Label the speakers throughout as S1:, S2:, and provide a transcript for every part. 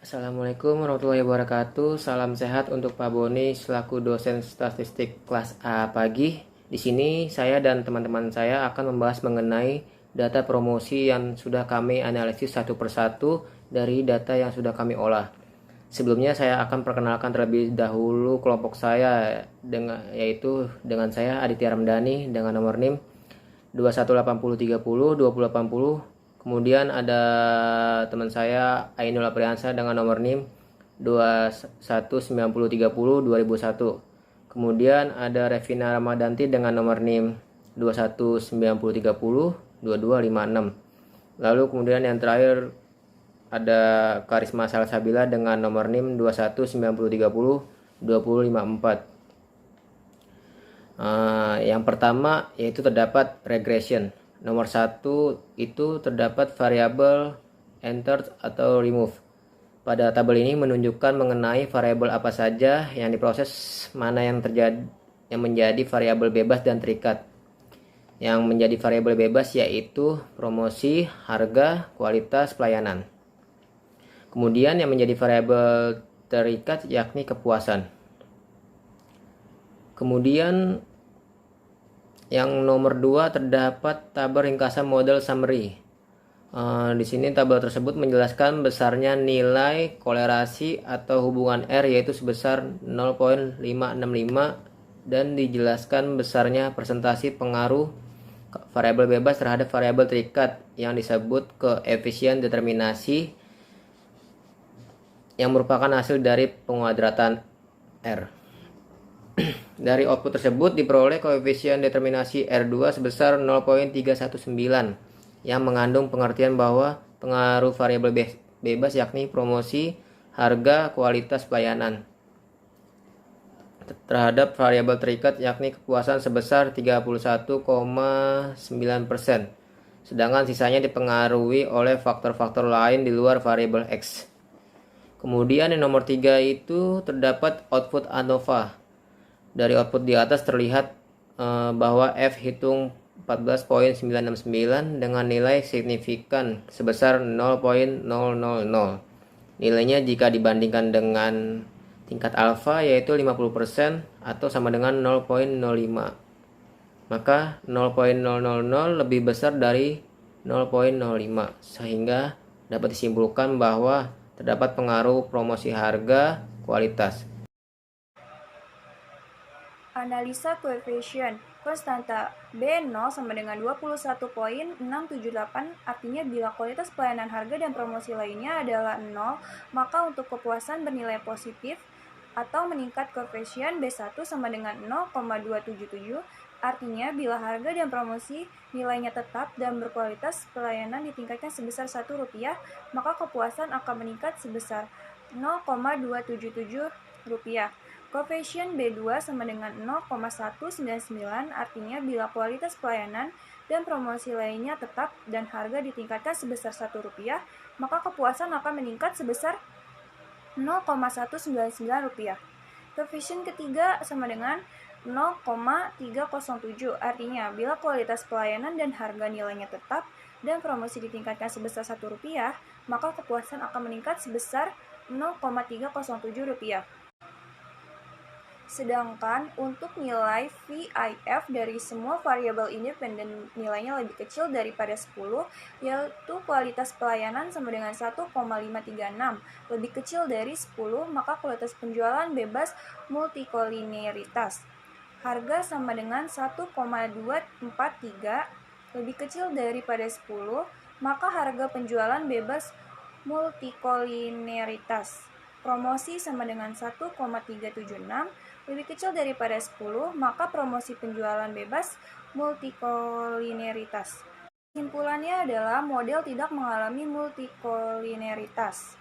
S1: Assalamualaikum warahmatullahi wabarakatuh. Salam sehat untuk Pak Boni selaku dosen statistik kelas A pagi. Di sini saya dan teman-teman saya akan membahas mengenai data promosi yang sudah kami analisis satu persatu dari data yang sudah kami olah. Sebelumnya saya akan perkenalkan terlebih dahulu kelompok saya yaitu dengan saya Aditya Ramdhani dengan nomor NIM 218030 2080. Kemudian ada teman saya Ainul Apriansa dengan nomor NIM 219030 2001. Kemudian ada Revina Ramadanti dengan nomor NIM 219030 2256. Lalu kemudian yang terakhir ada Karisma Salsabila dengan nomor NIM 219030 2054. Yang pertama yaitu terdapat regression. Nomor satu itu terdapat variabel entered atau remove. Pada tabel ini menunjukkan mengenai variabel apa saja yang diproses, mana yang menjadi variabel bebas dan terikat. Yang menjadi variabel bebas yaitu promosi, harga, kualitas, pelayanan. Kemudian yang menjadi variabel terikat yakni kepuasan. Kemudian yang nomor 2 terdapat tabel ringkasan model summary. Di sini tabel tersebut menjelaskan besarnya nilai kolerasi atau hubungan R yaitu sebesar 0,565 dan dijelaskan besarnya presentasi pengaruh variabel bebas terhadap variabel terikat yang disebut koefisien determinasi yang merupakan hasil dari penguadratan R. Dari output tersebut diperoleh koefisien determinasi R2 sebesar 0,319 yang mengandung pengertian bahwa pengaruh variabel bebas yakni promosi, harga, kualitas pelayanan terhadap variabel terikat yakni kepuasan sebesar 31,9%. Sedangkan sisanya dipengaruhi oleh faktor-faktor lain di luar variabel X. Kemudian yang nomor 3 itu terdapat output ANOVA. Dari output di atas terlihat bahwa F hitung 14,969 dengan nilai signifikan sebesar 0,000. Nilainya jika dibandingkan dengan tingkat alfa yaitu 50% atau sama dengan 0,05. Maka 0,000 lebih besar dari 0,05 sehingga dapat disimpulkan bahwa terdapat pengaruh promosi harga kualitas.
S2: Analisa koefisien konstanta B0 sama dengan 21,678, artinya bila kualitas pelayanan harga dan promosi lainnya adalah 0, maka untuk kepuasan bernilai positif atau meningkat koefisien B1 sama dengan 0,277, artinya bila harga dan promosi nilainya tetap dan berkualitas pelayanan ditingkatkan sebesar Rp1, maka kepuasan akan meningkat sebesar 0,277 rupiah. Koefisien B2 sama dengan 0,199, artinya bila kualitas pelayanan dan promosi lainnya tetap dan harga ditingkatkan sebesar Rp1, maka kepuasan akan meningkat sebesar 0,199 rupiah. Koefisien ketiga sama dengan 0,307, artinya bila kualitas pelayanan dan harga nilainya tetap dan promosi ditingkatkan sebesar Rp1, maka kepuasan akan meningkat sebesar 0,307 rupiah. Sedangkan untuk nilai VIF dari semua variabel independen nilainya lebih kecil daripada 10, yaitu kualitas pelayanan sama dengan 1,536. Lebih kecil dari 10, maka kualitas penjualan bebas multikolineritas. Harga sama dengan 1,243, lebih kecil daripada 10, maka harga penjualan bebas multikolineritas. Promosi sama dengan 1,376, lebih kecil daripada 10, maka promosi penjualan bebas multikolineritas. Kesimpulannya adalah model tidak mengalami multikolineritas.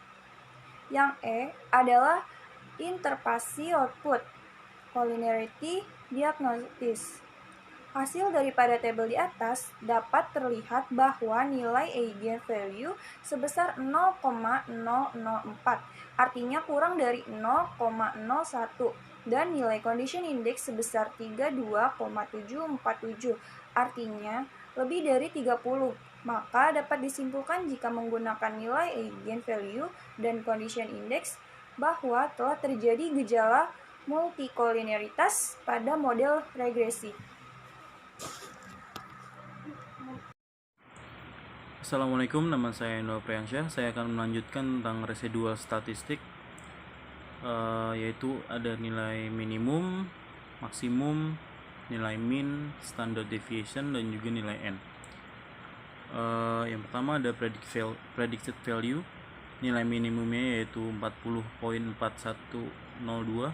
S2: Yang E adalah interpasi output, colinearity diagnosis. Hasil daripada tabel di atas dapat terlihat bahwa nilai eigenvalue sebesar 0,004, artinya kurang dari 0,01, dan nilai condition index sebesar 32,747, artinya lebih dari 30. Maka dapat disimpulkan jika menggunakan nilai eigenvalue dan condition index bahwa telah terjadi gejala multikoliniaritas pada model regresi.
S3: Assalamualaikum, nama saya Indra Priyansyah. Saya akan melanjutkan tentang residual statistik, yaitu ada nilai minimum, maksimum, nilai min, standard deviation, dan juga nilai n. Yang pertama ada predicted value. Nilai minimumnya yaitu 40.4102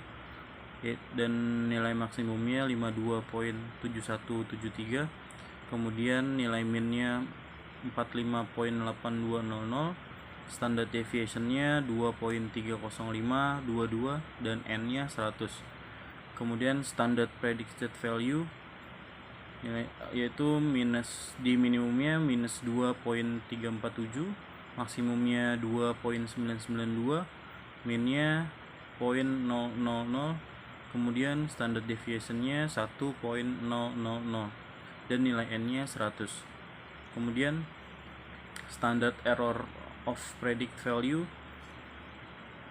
S3: dan nilai maksimumnya 52.7173. Kemudian nilai minnya 45.8200, standard deviationnya 2.30522 dan n-nya 100. Kemudian standard predicted value yaitu di minimumnya minus 2.347, maksimumnya 2.992, minnya 0.000, kemudian standard deviationnya 1.000 dan nilai n-nya 100. Kemudian standard error of predict value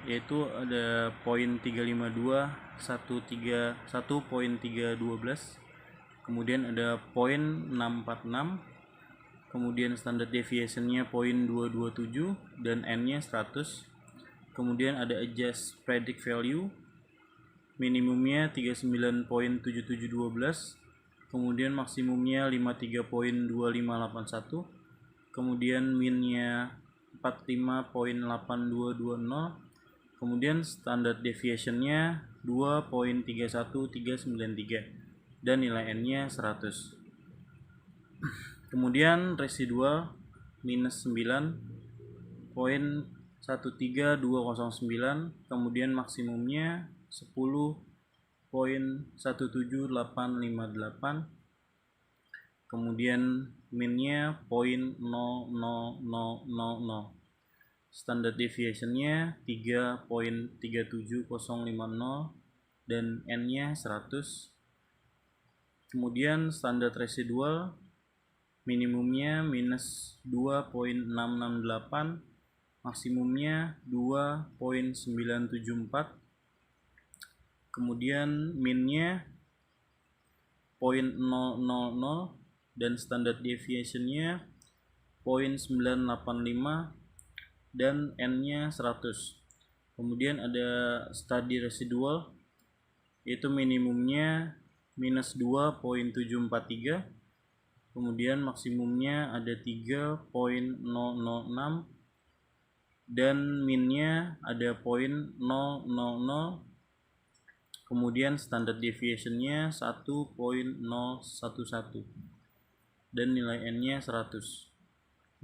S3: yaitu ada 0.352, 1.312, kemudian ada 0.646, kemudian standard deviationnya 0.227 dan n-nya 100. Kemudian ada adjust predict value, minimumnya 39.7712, kemudian maksimumnya 53.2581, kemudian minnya 45.8220, kemudian standard deviationnya 2.31393 dan nilai n-nya 100. Kemudian residual minus 9.13209, kemudian maksimumnya 10.17858, kemudian minnya 0.00000, standard deviationnya 3.37050 dan n-nya 100. Kemudian standard residual minimumnya minus 2.668, maksimumnya 2.974, kemudian minnya 0.000 dan standard deviationnya 0.985 dan n-nya 100. Kemudian ada study residual yaitu minimumnya minus 2.743, kemudian maksimumnya ada 3.006 dan minnya ada 0.000, kemudian standard deviationnya 1.011 dan nilai n-nya 100.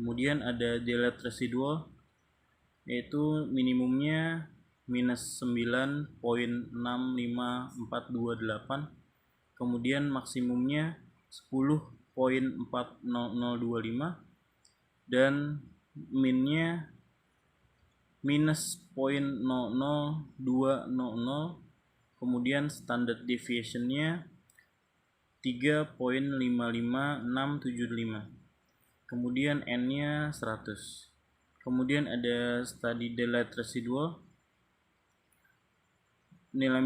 S3: Kemudian ada delete residual yaitu minimumnya minus 9.65428, kemudian maksimumnya 10.40025 dan minnya minus 0.00200, kemudian standard deviationnya 3.555675, kemudian n-nya 100. Kemudian ada study delete residual, nilai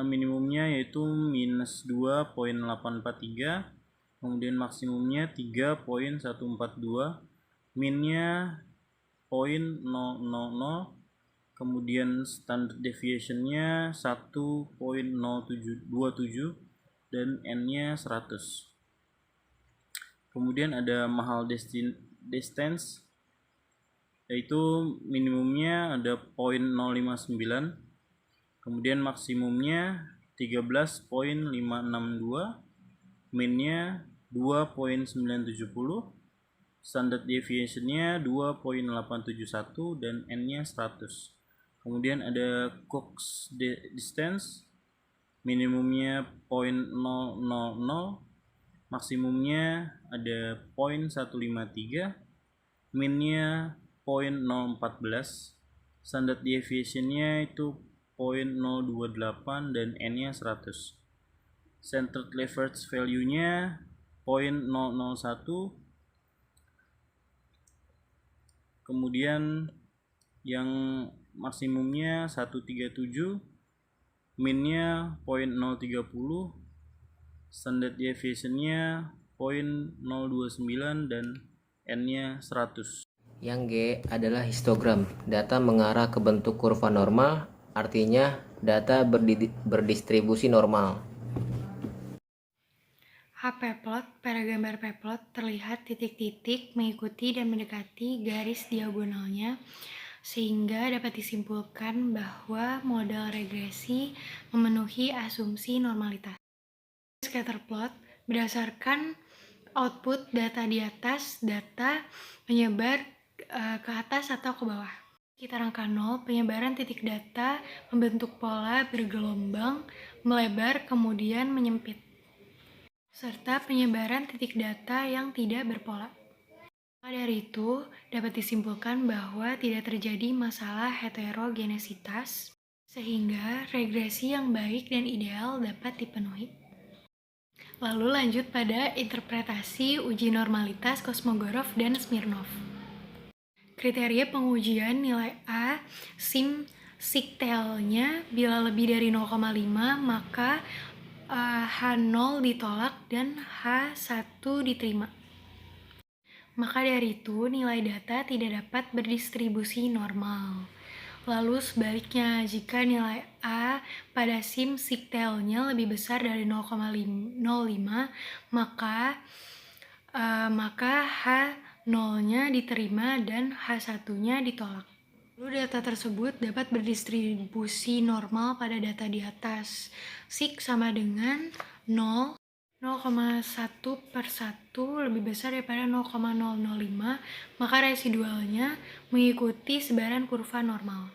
S3: minimumnya yaitu minus 2.843, kemudian maksimumnya 3.142, minnya 0.000, kemudian standard deviationnya 1.027 dan n-nya 100. Kemudian ada mahal distance yaitu minimumnya ada 0.059, kemudian maksimumnya 13.562, minnya 2.970, standard deviationnya 2.871 dan n-nya 100. Kemudian ada Cox distance, minimumnya 0.000, maksimumnya ada 0.153, minnya 0.014, standard deviationnya itu 0.028 dan n-nya 100. Centered leverage value-nya 0.001, Kemudian yang maksimumnya 137, minnya 0.030, standard deviation-nya 0.029, dan N-nya 100.
S1: Yang G adalah histogram. Data mengarah ke bentuk kurva normal, artinya data berdistribusi normal.
S4: H-P-plot, pada gambar P-plot terlihat titik-titik mengikuti dan mendekati garis diagonalnya, sehingga dapat disimpulkan bahwa model regresi memenuhi asumsi normalitas. Scatterplot, berdasarkan output data di atas, data menyebar ke atas atau ke bawah. Sekitar angka 0, penyebaran titik data membentuk pola bergelombang, melebar, kemudian menyempit, serta penyebaran titik data yang tidak berpola. Maka dari itu, dapat disimpulkan bahwa tidak terjadi masalah heterogenesitas, sehingga regresi yang baik dan ideal dapat dipenuhi. Lalu lanjut pada interpretasi uji normalitas Kosmogorov dan Smirnov. Kriteria pengujian nilai A, SIM sigtailnya bila lebih dari 0,5 maka H0 ditolak dan H1 diterima. Maka dari itu nilai data tidak dapat berdistribusi normal. Lalu sebaliknya, jika nilai A pada SIM sigtailnya lebih besar dari 0,05 maka H0-nya diterima dan H1-nya ditolak. Lalu data tersebut dapat berdistribusi normal pada data di atas. Sig sama dengan 0,1/1 lebih besar daripada 0,005, maka residualnya mengikuti sebaran kurva normal.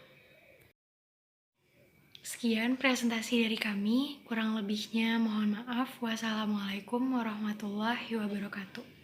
S4: Sekian presentasi dari kami, kurang lebihnya mohon maaf. Wassalamualaikum warahmatullahi wabarakatuh.